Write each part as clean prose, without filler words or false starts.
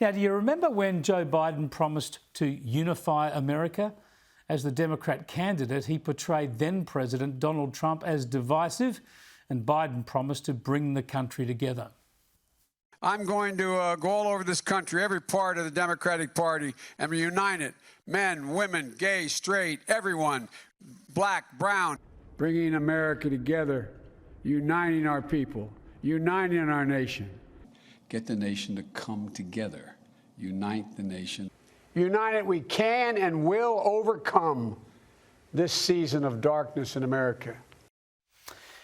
Now, do you remember when Joe Biden promised to unify America? As the Democrat candidate, he portrayed then-President Donald Trump as divisive, and Biden promised to bring the country together. I'm going to go all over this country, every part of the Democratic Party, and reunite it. Men, women, gay, straight, everyone, black, brown. Bringing America together, uniting our people, uniting our nation. Get the nation to come together. Unite the nation. United, we can and will overcome this season of darkness in America.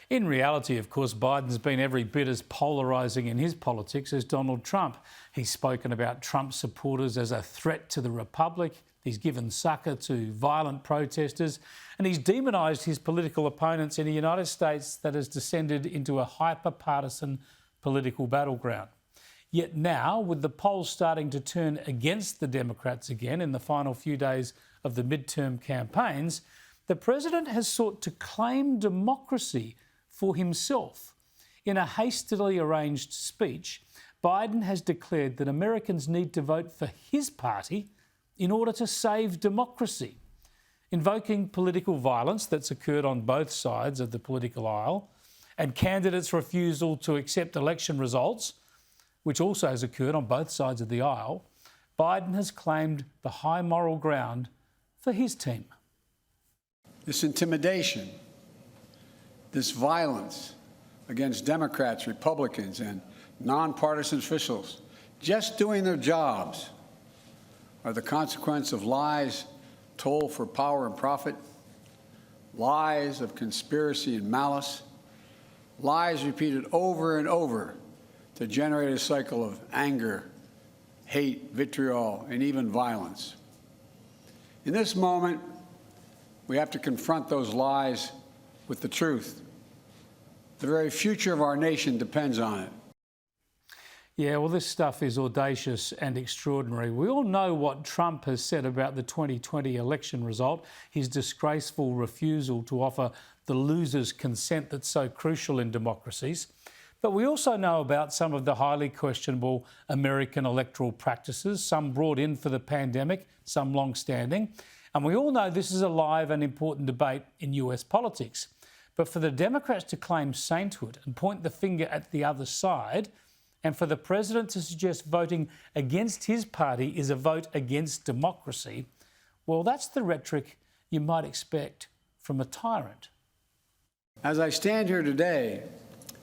In reality, of course, Biden's been every bit as polarising in his politics as Donald Trump. He's spoken about Trump supporters as a threat to the Republic. He's given succour to violent protesters, and he's demonised his political opponents in a United States that has descended into a hyper-partisan political battleground. Yet now, with the polls starting to turn against the Democrats again in the final few days of the midterm campaigns, the president has sought to claim democracy for himself. In a hastily arranged speech, Biden has declared that Americans need to vote for his party in order to save democracy, invoking political violence that's occurred on both sides of the political aisle and candidates' refusal to accept election results, which also has occurred on both sides of the aisle. Biden has claimed the high moral ground for his team. This intimidation, this violence against Democrats, Republicans, and nonpartisan officials just doing their jobs are the consequence of lies told for power and profit, lies of conspiracy and malice, lies repeated over and over to generate a cycle of anger, hate, vitriol, and even violence. In this moment, we have to confront those lies with the truth. The very future of our nation depends on it. Yeah, well, this stuff is audacious and extraordinary. We all know what Trump has said about the 2020 election result, his disgraceful refusal to offer the loser's consent that's so crucial in democracies. But we also know about some of the highly questionable American electoral practices, some brought in for the pandemic, some long-standing. And we all know this is a live and important debate in US politics. But for the Democrats to claim sainthood and point the finger at the other side, and for the president to suggest voting against his party is a vote against democracy, well, that's the rhetoric you might expect from a tyrant. As I stand here today,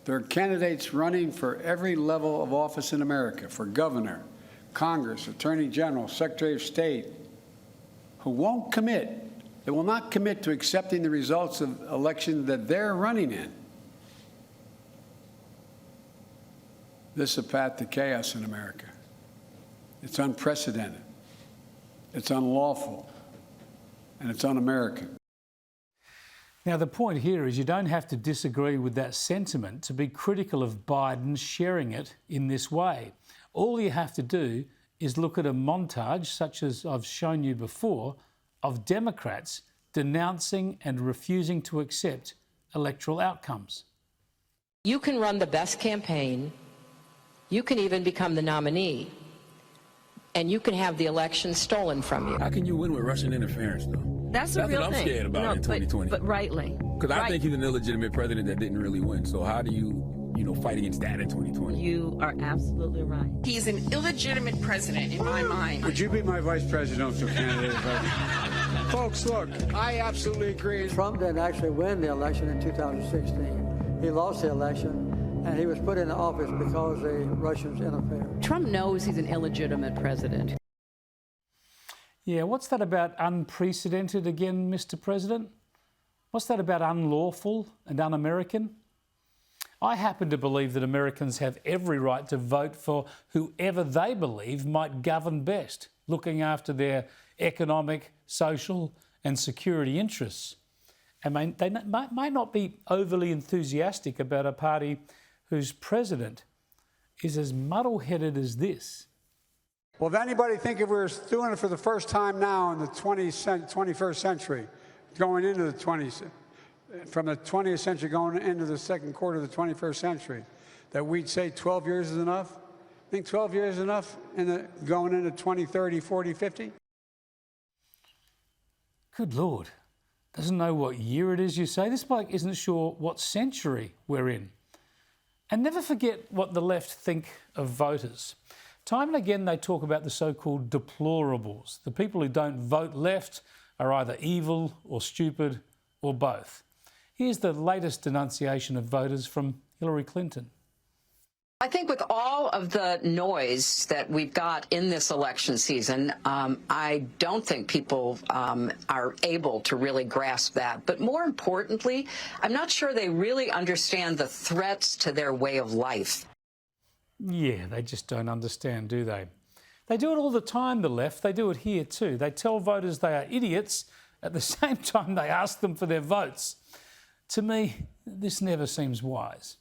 there are candidates running for every level of office in America, for governor, Congress, Attorney General, Secretary of State, who won't commit. They will not commit to accepting the results of elections that they're running in. This is a path to chaos in America. It's unprecedented, it's unlawful, and it's un-American. Now, the point here is you don't have to disagree with that sentiment to be critical of Biden sharing it in this way. All you have to do is look at a montage, such as I've shown you before, of Democrats denouncing and refusing to accept electoral outcomes. You can run the best campaign, you can even become the nominee, and you can have the election stolen from you. How can you win with Russian interference, though? That's a real what I'm thing. scared about in 2020. But rightly. Because I think he's an illegitimate president that didn't really win. So how do you fight against that in 2020? You are absolutely right. He's an illegitimate president in my mind. Would you be my vice presidential candidate? Folks, look, I absolutely agree. Trump didn't actually win the election in 2016. He lost the election, and he was put into office because the Russians interfered. Trump knows he's an illegitimate president. Yeah, what's that about unprecedented again, Mr. President? What's that about unlawful and un-American? I happen to believe that Americans have every right to vote for whoever they believe might govern best, looking after their economic, social and security interests. And they might not be overly enthusiastic about a party whose president is as muddle-headed as this. Well, if anybody think if we're doing it for the first time now in the 21st century, going into the 20th, from the 20th century going into the second quarter of the 21st century, that we'd say 12 years is enough, Think 12 years is enough going into 20, 30, 40, 50? Good Lord. Doesn't know what year it is, you say? This bloke isn't sure what century we're in. And never forget what the left think of voters. Time and again they talk about the so-called deplorables. The people who don't vote left are either evil or stupid or both. Here's the latest denunciation of voters from Hillary Clinton. I think with all of the noise that we've got in this election season, I don't think people are able to really grasp that. But more importantly, I'm not sure they really understand the threats to their way of life. Yeah, they just don't understand, do they? They do it all the time, the left. They do it here too. They tell voters they are idiots at the same time they ask them for their votes. To me, this never seems wise.